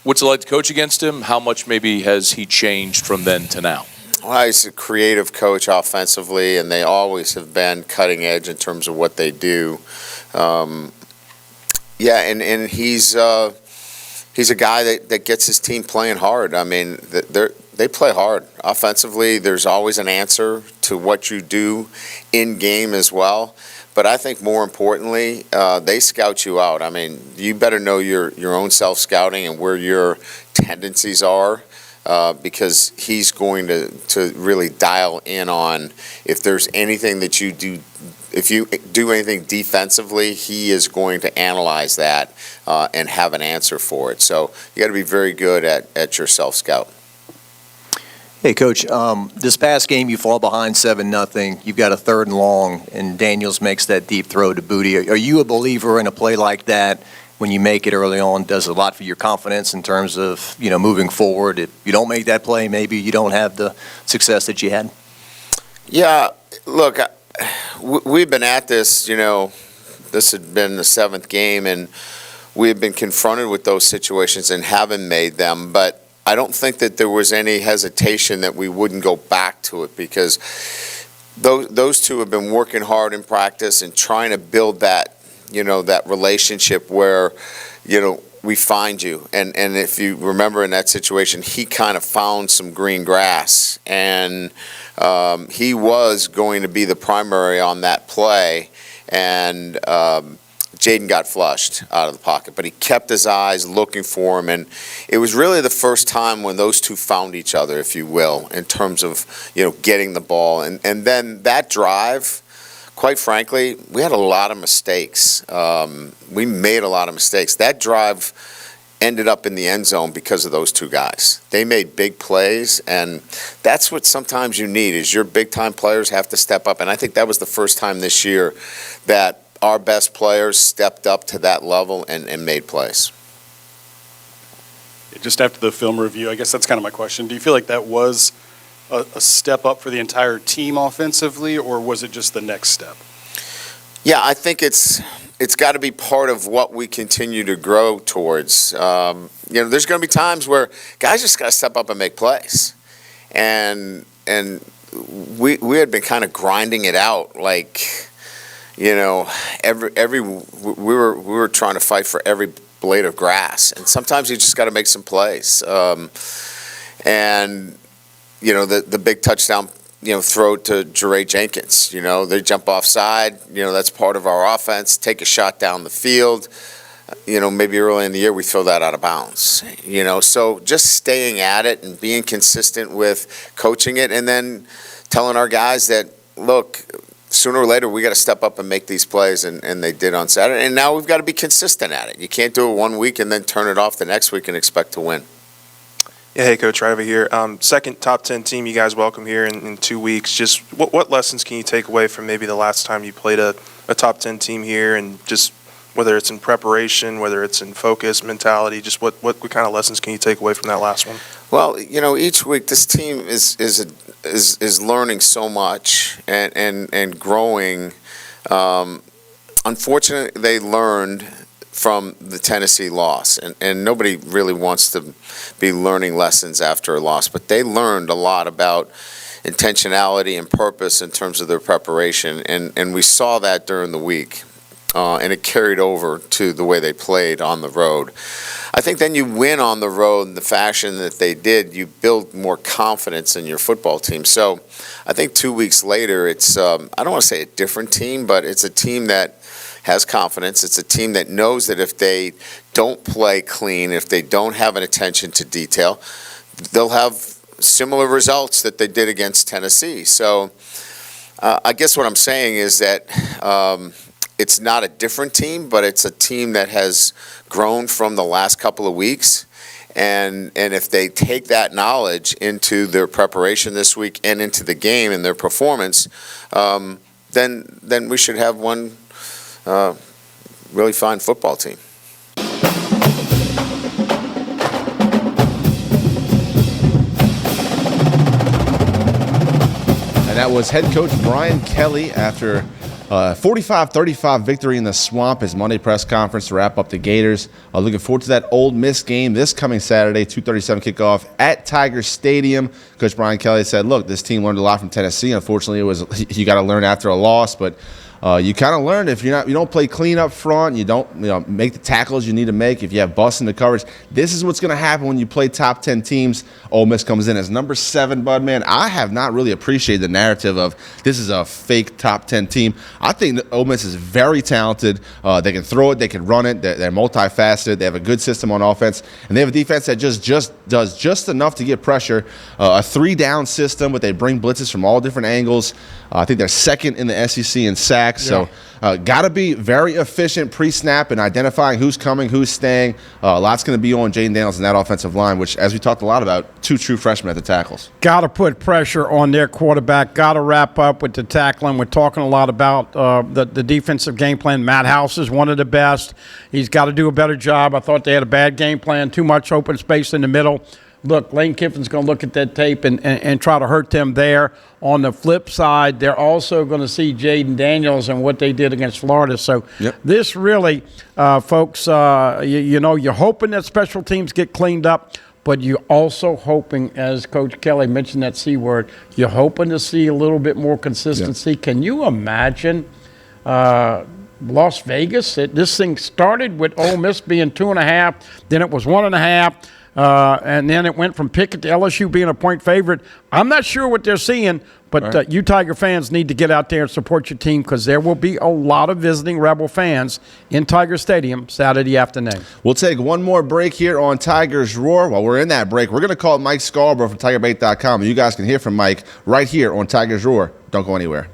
What's it like to coach against him? How much maybe has he changed from then to now? Well, he's a creative coach offensively, and they always have been cutting edge in terms of what they do. And he's a guy that gets his team playing hard. I mean, they play hard. Offensively, there's always an answer to what you do in game as well. But I think more importantly, they scout you out. I mean, you better know your own self-scouting and where your tendencies are, because he's going to really dial in on if there's anything that you do. If you do anything defensively, he is going to analyze that and have an answer for it. So you got to be very good at your self-scout. Hey, Coach, this past game you fall behind 7-0. You've got a 3rd and long, and Daniels makes that deep throw to Booty. Are you a believer in a play like that when you make it early on? Does a lot for your confidence in terms of, moving forward? If you don't make that play, maybe you don't have the success that you had? Yeah, look, we've been at this, this had been the 7th game, and we've been confronted with those situations and haven't made them. But I don't think that there was any hesitation that we wouldn't go back to it, because those two have been working hard in practice and trying to build that, that relationship where, we find you. And if you remember in that situation, he kind of found some green grass, and he was going to be the primary on that play, and Jaden got flushed out of the pocket, but he kept his eyes looking for him, and it was really the first time when those two found each other, if you will, in terms of getting the ball, and then that drive quite frankly, we had a lot of mistakes. We made a lot of mistakes. That drive ended up in the end zone because of those two guys. They made big plays, and that's what sometimes you need is your big-time players have to step up. And I think that was the first time this year that our best players stepped up to that level and made plays. Just after the film review, I guess that's kind of my question. Do you feel like that was a step up for the entire team offensively, or was it just the next step? Yeah, I think it's got to be part of what we continue to grow towards. There's going to be times where guys just got to step up and make plays, and we had been kind of grinding it out, like we were trying to fight for every blade of grass, and sometimes you just got to make some plays. The big touchdown, throw to Jeray Jenkins. They jump offside. That's part of our offense. Take a shot down the field. Maybe early in the year we throw that out of bounds. So just staying at it and being consistent with coaching it, and then telling our guys that, look, sooner or later we got to step up and make these plays, and they did on Saturday. And now we've got to be consistent at it. You can't do it one week and then turn it off the next week and expect to win. Yeah, hey, Coach, right over here. Second top 10 team you guys welcome here in 2 weeks. Just what lessons can you take away from maybe the last time you played a top 10 team here, and just whether it's in preparation, whether it's in focus, mentality, just what kind of lessons can you take away from that last one? Well, each week this team is learning so much and growing. Unfortunately, they learned from the Tennessee loss, and nobody really wants to be learning lessons after a loss, but they learned a lot about intentionality and purpose in terms of their preparation, and we saw that during the week, and it carried over to the way they played on the road. I think then you win on the road in the fashion that they did, you build more confidence in your football team. So I think 2 weeks later, it's I don't want to say a different team, but it's a team that has confidence. It's a team that knows that if they don't play clean, if they don't have an attention to detail, they'll have similar results that they did against Tennessee. So I guess what I'm saying is that it's not a different team, but it's a team that has grown from the last couple of weeks. And if they take that knowledge into their preparation this week and into the game and their performance, then we should have one really fine football team. And that was head coach Brian Kelly after 45-35 victory in the Swamp, his Monday press conference to wrap up the Gators. Looking forward to that Ole Miss game this coming Saturday, 2:37 kickoff at Tiger Stadium. Coach Brian Kelly said, look, this team learned a lot from Tennessee. Unfortunately, you got to learn after a loss, but you kind of learned if you don't play clean up front, you don't make the tackles you need to make, if you have busts in the coverage, this is what's going to happen when you play top 10 teams. Ole Miss comes in as number 7, Bud, man. I have not really appreciated the narrative of this is a fake top 10 team. I think that Ole Miss is very talented. They can throw it, they can run it, they're multifaceted, they have a good system on offense, and they have a defense that just does just enough to get pressure. A 3-down system, but they bring blitzes from all different angles. I think they're second in the SEC in sacks. So got to be very efficient pre-snap and identifying who's coming, who's staying. A lot's going to be on Jaden Daniels in that offensive line, which, as we talked a lot about, 2 true freshmen at the tackles. Got to put pressure on their quarterback. Got to wrap up with the tackling. We're talking a lot about the defensive game plan. Matt House is one of the best. He's got to do a better job. I thought they had a bad game plan, too much open space in the middle. Look, Lane Kiffin's going to look at that tape and try to hurt them there. On the flip side, they're also going to see Jaden Daniels and what they did against Florida. So this really, folks, you're hoping that special teams get cleaned up, but you're also hoping, as Coach Kelly mentioned that C word, you're hoping to see a little bit more consistency. Yeah. Can you imagine Las Vegas? This thing started with Ole Miss being 2.5, then it was 1.5. And then it went from Pickett to LSU being a point favorite. I'm not sure what they're seeing, but you Tiger fans need to get out there and support your team, because there will be a lot of visiting Rebel fans in Tiger Stadium Saturday afternoon. We'll take one more break here on Tigers Roar. While we're in that break, we're going to call Mike Scarborough from TigerBait.com. You guys can hear from Mike right here on Tigers Roar. Don't go anywhere.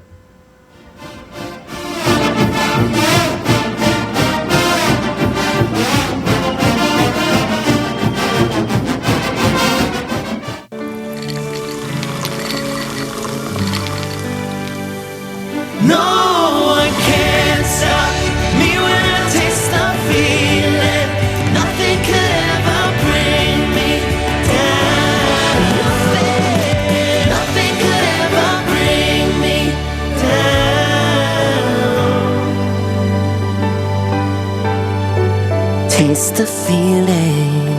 just a feeling.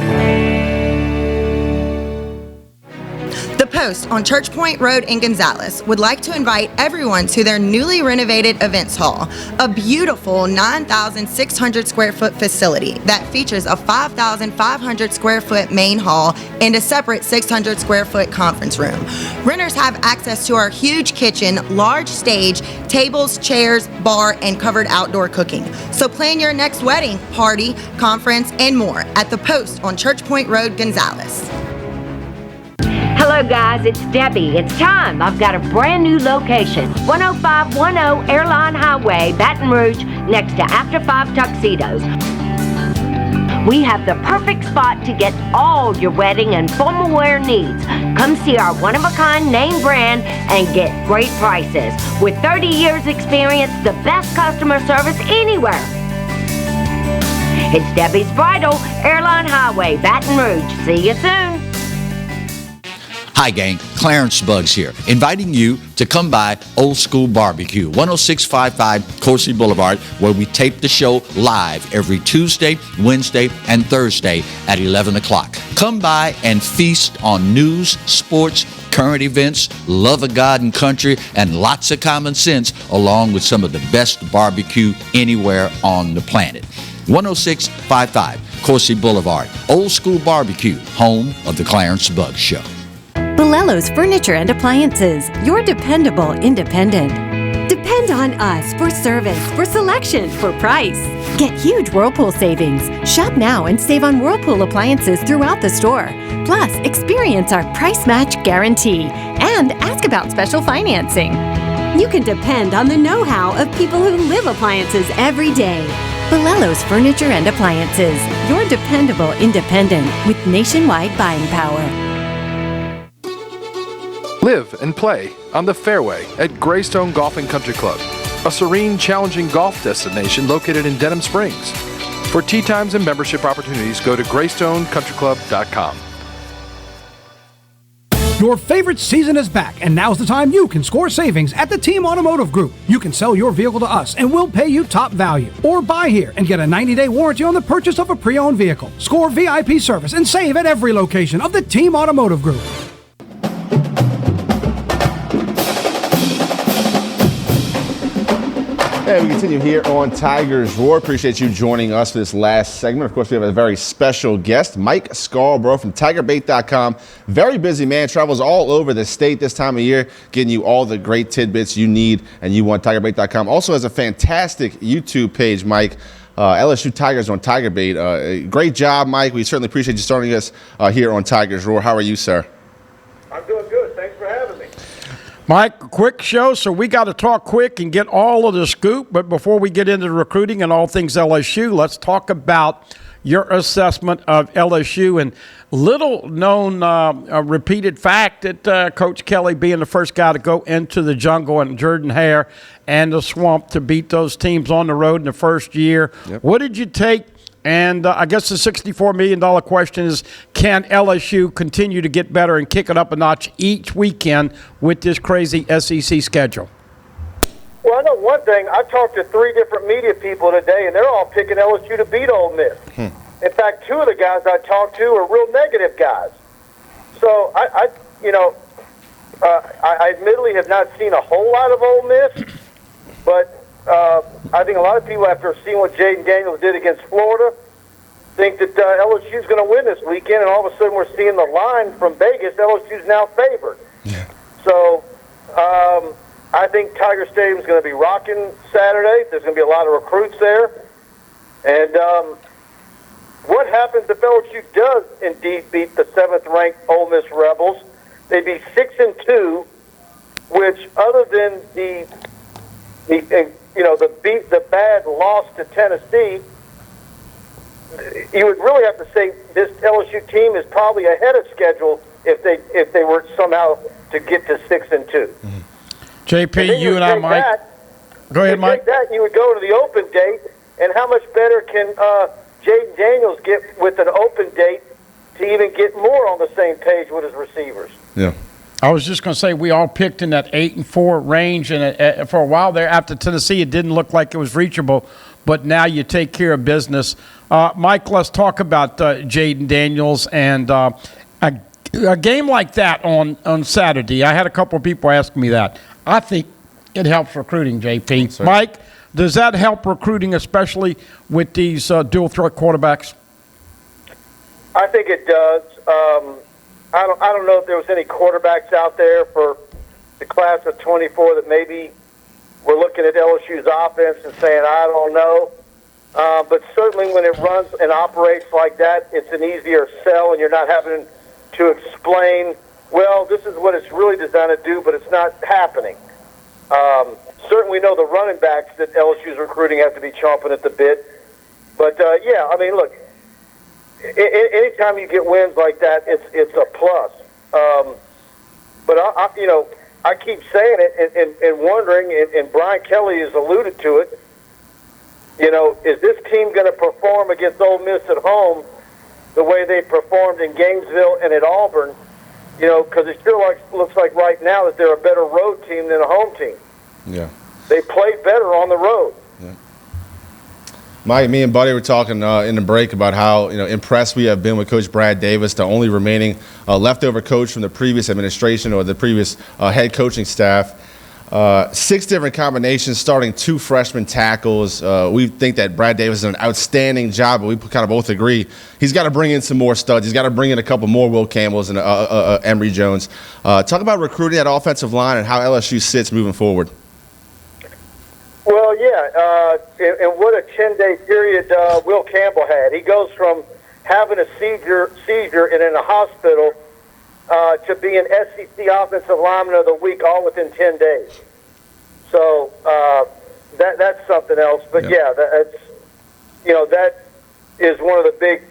The Post on Church Point Road in Gonzales would like to invite everyone to their newly renovated events hall, a beautiful 9,600 square foot facility that features a 5,500 square foot main hall and a separate 600 square foot conference room. Renters have access to our huge kitchen, large stage, tables, chairs, bar, and covered outdoor cooking. So plan your next wedding, party, conference, and more at The Post on Church Point Road, Gonzales. Hello guys, it's Debbie. It's time. I've got a brand new location. 10510 Airline Highway, Baton Rouge, next to After 5 Tuxedos. We have the perfect spot to get all your wedding and formal wear needs. Come see our one-of-a-kind name brand and get great prices. With 30 years experience, the best customer service anywhere. It's Debbie's Bridal, Airline Highway, Baton Rouge. See you soon. Hi gang, Clarence Buggs here, inviting you to come by Old School Barbecue, 10655 Coursey Boulevard, where we tape the show live every Tuesday, Wednesday, and Thursday at 11 o'clock. Come by and feast on news, sports, current events, love of God and country, and lots of common sense, along with some of the best barbecue anywhere on the planet. 10655 Coursey Boulevard, Old School Barbecue, home of the Clarence Buggs Show. Bolello's Furniture and Appliances, your dependable independent. Depend on us for service, for selection, for price. Get huge Whirlpool savings. Shop now and save on Whirlpool appliances throughout the store. Plus, experience our price match guarantee and ask about special financing. You can depend on the know-how of people who live appliances every day. Bolello's Furniture and Appliances, your dependable independent with nationwide buying power. Live and play on the fairway at Greystone Golf and Country Club, a serene, challenging golf destination located in Denham Springs. For tee times and membership opportunities, go to GreystonecountryClub.com. Your favorite season is back, and now's the time you can score savings at the Team Automotive Group. You can sell your vehicle to us, and we'll pay you top value. Or buy here and get a 90-day warranty on the purchase of a pre-owned vehicle. Score VIP service and save at every location of the Team Automotive Group. And we continue here on Tigers Roar. Appreciate you joining us for this last segment. Of course, we have a very special guest, Mike Scarborough from TigerBait.com. Very busy man, travels all over the state this time of year, getting you all the great tidbits you need and you want. TigerBait.com also has a fantastic YouTube page, Mike. LSU Tigers on TigerBait. Great job, Mike. We certainly appreciate you starting us here on Tigers Roar. How are you, sir? I'm doing good. Thanks for having me. Mike, quick show, so we got to talk quick and get all of the scoop. But before we get into recruiting and all things LSU, let's talk about your assessment of LSU and little known repeated fact that Coach Kelly being the first guy to go into the jungle and Jordan Hare and the swamp to beat those teams on the road in the first year. Yep. What did you take? And I guess the $64 million question is, can LSU continue to get better and kick it up a notch each weekend with this crazy SEC schedule? Well, I know one thing. I talked to 3 different media people today, and they're all picking LSU to beat Ole Miss. In fact, 2 of the guys I talked to are real negative guys. So, I admittedly have not seen a whole lot of Ole Miss, but I think a lot of people, after seeing what Jaden Daniels did against Florida, think that LSU is going to win this weekend, and all of a sudden we're seeing the line from Vegas. LSU is now favored. Yeah. So I think Tiger Stadium is going to be rocking Saturday. There's going to be a lot of recruits there. And what happens if LSU does indeed beat the 7th-ranked Ole Miss Rebels? They'd be 6-2, which other than the bad loss to Tennessee, you would really have to say this LSU team is probably ahead of schedule if they were somehow to get to 6-2. JP, you and I, Mike. Go ahead, Mike. That you would go to the open date, and how much better can Jaden Daniels get with an open date to even get more on the same page with his receivers? Yeah. I was just going to say we all picked in that 8-4 range, and for a while there after Tennessee, it didn't look like it was reachable. But now you take care of business Mike, let's talk about Jaden Daniels and a game like that on Saturday. I had a couple of people ask me that. I think it helps recruiting, JP. Mike, does that help recruiting, especially with these dual threat quarterbacks? I think it does. I don't know if there was any quarterbacks out there for the class of 24 that maybe were looking at LSU's offense and saying, I don't know. But certainly when it runs and operates like that, it's an easier sell, and you're not having to explain, well, this is what it's really designed to do, but it's not happening. Certainly we know the running backs that LSU's recruiting have to be chomping at the bit. But, yeah, I mean, look, anytime you get wins like that, it's a plus. But, I keep saying it and wondering, and Brian Kelly has alluded to it, is this team going to perform against Ole Miss at home the way they performed in Gainesville and at Auburn? Because it sure looks like right now that they're a better road team than a home team. Yeah. They play better on the road. Yeah. Mike, me and Buddy were talking in the break about how impressed we have been with Coach Brad Davis, the only remaining leftover coach from the previous administration or the previous head coaching staff. 6 different combinations, starting 2 freshman tackles. We think that Brad Davis does an outstanding job, but we kind of both agree he's got to bring in some more studs. He's got to bring in a couple more Will Campbells and Emory Jones. Talk about recruiting that offensive line and how LSU sits moving forward. Well, yeah, and what a 10-day period Will Campbell had. He goes from having a seizure and in a hospital to being SEC Offensive Lineman of the Week all within 10 days. So that's something else. But, yeah, that is one of the big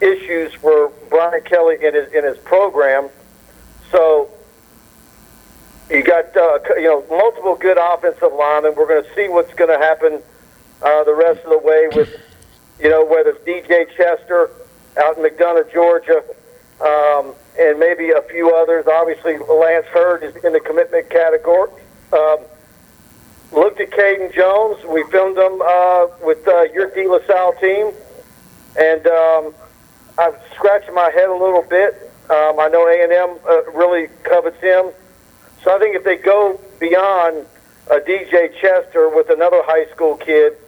issues for Brian Kelly in his program. So you got multiple good offensive linemen. We're going to see what's going to happen the rest of the way with whether it's DJ Chester out in McDonough, Georgia, and maybe a few others. Obviously, Lance Hurd is in the commitment category. Looked at Caden Jones. We filmed him with your De La Salle team, and I'm scratching my head a little bit. I know A&M really covets him. So I think if they go beyond a DJ Chester with another high school kid,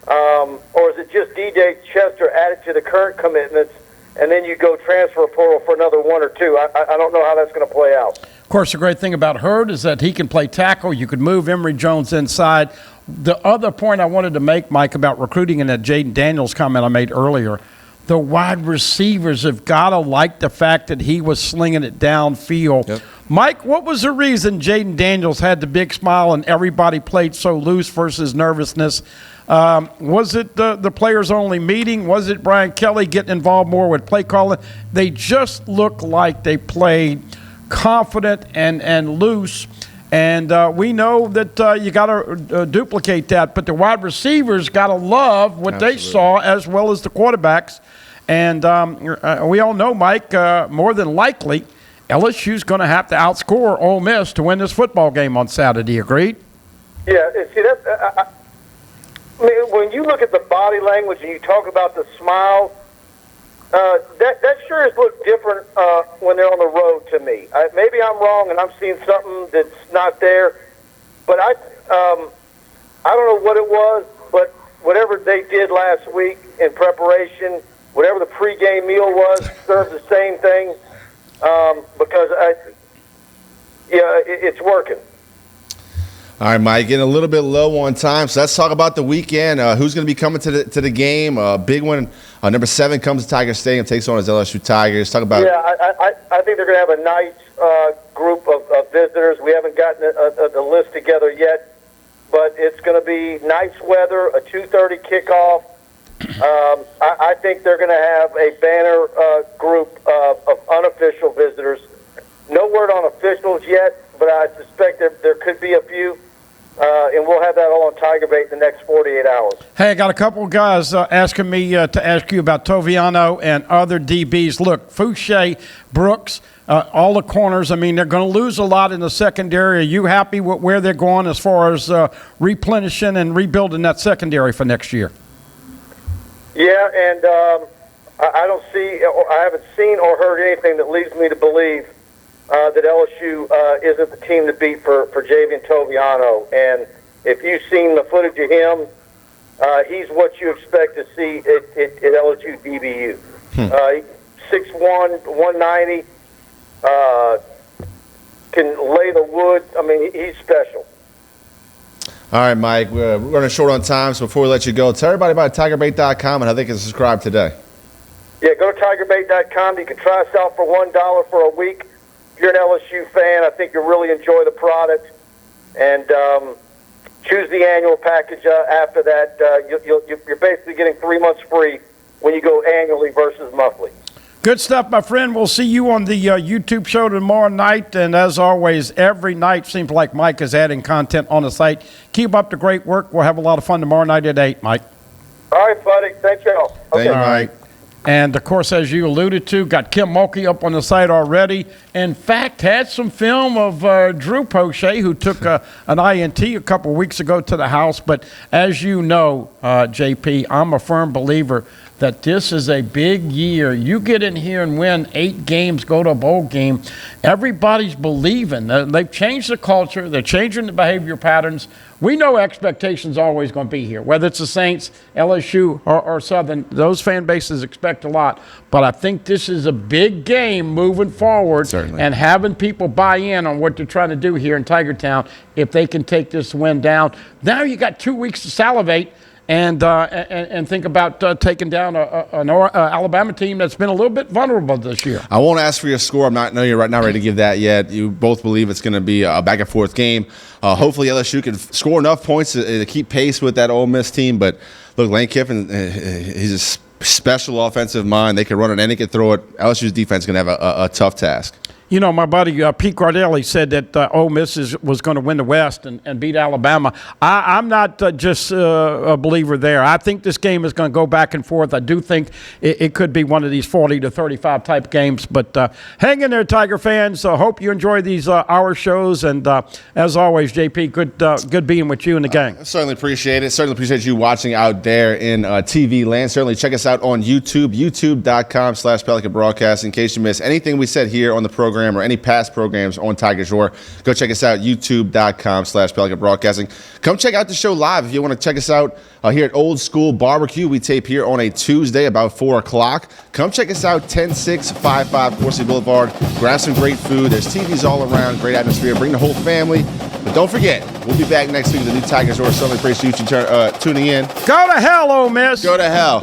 or is it just DJ Chester added to the current commitments, and then you go transfer portal for another 1 or 2? I don't know how that's going to play out. Of course, the great thing about Hurd is that he can play tackle. You could move Emory Jones inside. The other point I wanted to make, Mike, about recruiting and that Jaden Daniels comment I made earlier, the wide receivers have got to like the fact that he was slinging it downfield. Yep. Mike, what was the reason Jaden Daniels had the big smile and everybody played so loose versus nervousness? Was it the players-only meeting? Was it Brian Kelly getting involved more with play calling? They just looked like they played confident and loose. And we know that you got to duplicate that. But the wide receivers got to love what they saw as well as the quarterbacks. And we all know, Mike, more than likely, LSU's going to have to outscore Ole Miss to win this football game on Saturday. Agreed? Yeah. See, I mean, when you look at the body language and you talk about the smile, that sure has looked different when they're on the road to me. Maybe I'm wrong and I'm seeing something that's not there, but I don't know what it was, but whatever they did last week in preparation, whatever the pregame meal was, served the same thing because it's working. All right, Mike, getting a little bit low on time, so let's talk about the weekend. Who's going to be coming to the game? Big one. Number 7 comes to Tiger Stadium, takes on his LSU Tigers. Talk about. Yeah, I think they're going to have a nice group of visitors. We haven't gotten the list together yet, but it's going to be nice weather, a 2:30 kickoff. I think they're going to have a banner group of unofficial visitors. No word on officials yet, but I suspect there could be a few. And we'll have that all on Tiger Bait in the next 48 hours. Hey, I got a couple of guys asking me to ask you about Toviano and other DBs. Look, Fouché, Brooks, all the corners, I mean, they're going to lose a lot in the secondary. Are you happy with where they're going as far as replenishing and rebuilding that secondary for next year? Yeah, and I don't see, or I haven't seen or heard anything that leads me to believe that LSU isn't the team to beat for Javian Toviano. And if you've seen the footage of him, he's what you expect to see at LSU DBU. 6'1", 190, can lay the wood. I mean, he's special. All right, Mike, we're running short on time, so before we let you go, tell everybody about TigerBait.com and how they can subscribe today. Yeah, go to TigerBait.com. You can try us out for $1 for a week. If you're an LSU fan, I think you'll really enjoy the product. And choose the annual package after that. You're basically getting 3 months free when you go annually versus monthly. Good stuff, my friend. We'll see you on the YouTube show tomorrow night. And as always, every night seems like Mike is adding content on the site. Keep up the great work. We'll have a lot of fun tomorrow night at 8, Mike. All right, buddy. Thank y'all. Thank you, Mike. And, of course, as you alluded to, got Kim Mulkey up on the site already. In fact, had some film of Drew Poche, who took an INT a couple of weeks ago to the house. But as you know, JP, I'm a firm believer that this is a big year. You get in here and win 8 games, go to a bowl game, everybody's believing. They've changed the culture. They're changing the behavior patterns. We know expectations are always going to be here, whether it's the Saints, LSU, or Southern. Those fan bases expect a lot. But I think this is a big game moving forward. Certainly. And having people buy in on what they're trying to do here in Tiger Town, if they can take this win down. Now you got 2 weeks to salivate and think about taking down an Alabama team that's been a little bit vulnerable this year. I won't ask for your score. You're not ready to give that yet. You both believe it's going to be a back-and-forth game. Hopefully LSU can score enough points to keep pace with that Ole Miss team. But, look, Lane Kiffin, he's a special offensive mind. They can run it and they can throw it. LSU's defense is going to have a tough task. You know, my buddy Pete Cardelli said that Ole Miss was going to win the West and beat Alabama. I'm not just a believer there. I think this game is going to go back and forth. I do think it could be one of these 40-35 type games. But hang in there, Tiger fans. Hope you enjoy these hour shows. And as always, JP, good being with you and the gang. Certainly appreciate it. Certainly appreciate you watching out there in TV land. Certainly check us out on YouTube, youtube.com/Pelican Broadcast. In case you missed anything we said here on the program or any past programs on Tiger Shore, go check us out, youtube.com/Pelican Broadcasting. Come check out the show live if you want to check us out here at Old School Barbecue. We tape here on a Tuesday about 4 o'clock. Come check us out, 10655 Corsi Boulevard. Grab some great food. There's TVs all around, great atmosphere. Bring the whole family. But don't forget, we'll be back next week with the new Tiger Shore. Certainly appreciate you tuning in. Go to hell, Ole Miss. Go to hell.